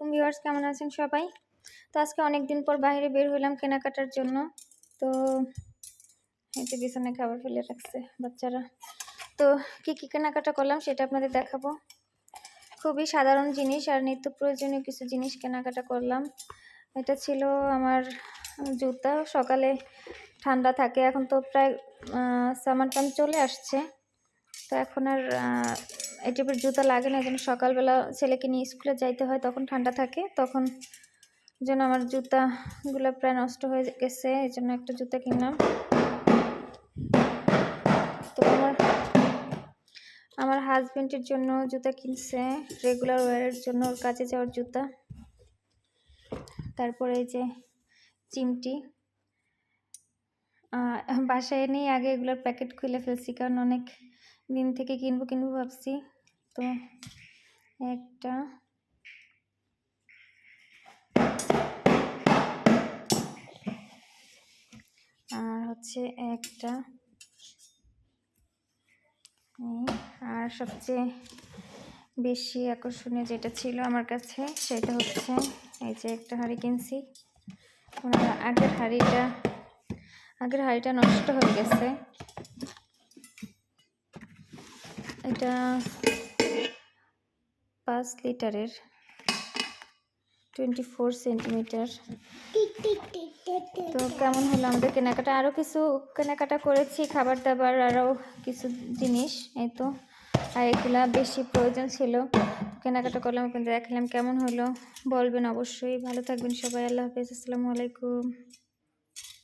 আলাইকুম ভিউয়ার্স, কেমন আছেন সবাই? তো আজকে অনেক দিন পর বাইরে বের হলাম কেনাকাটার জন্য। তো এই যে বিছানায় খাবার ফেলে রাখছে বাচ্চারা। তো কি কেনাকাটা করলাম সেটা আপনাদের দেখাবো। খুবই সাধারণ জিনিস আর নিত্য প্রয়োজনীয় কিছু জিনিস কেনাকাটা করলাম। এটা ছিল আমার জুতা। সকালে ঠান্ডা থাকে, এখন তো প্রায় সামার টাইম চলে আসছে, তো এখন আর এই টাইপের জুতা লাগে না। যেন সকালবেলা ছেলেকে নিয়ে স্কুলে যাইতে হয়, তখন ঠান্ডা থাকে, তখন যেন আমার জুতাগুলো প্রায় নষ্ট হয়ে গেছে, এই জন্য একটা জুতা কিনলাম। তো আমার হাজবেন্ডের জন্য জুতা কিনছে, রেগুলার ওয়ারের জন্য, ওর কাজে যাওয়ার জুতা। তারপরে এই যে চিমটি, বাসায় এনেই আগে এগুলোর প্যাকেট খুলে ফেলছি, কারণ অনেক দিন থেকে কিনবো ভাবছি। তো একটা, আর হচ্ছে একটা, আর সবচেয়ে বেশি আকর্ষণীয় যেটা ছিল আমার কাছে সেটা হচ্ছে এই যে একটা হাঁড়ি কিনছি। আগের হাঁড়িটা নষ্ট হয়ে গেছে। এটা 5 লিটারের, 24 সেন্টিমিটার। তো কেমন হলো আমাদের কেনাকাটা? আরও কিছু কেনাকাটা করেছি, খাবার দাবার, আরও কিছু জিনিস, এই তো। আর এগুলা বেশি প্রয়োজন ছিল, কেনাকাটা করলাম, কিন্তু দেখালাম। কেমন হলো বলবেন অবশ্যই। ভালো থাকবেন সবাই। আল্লাহ হাফেজ, আসসালামু আলাইকুম।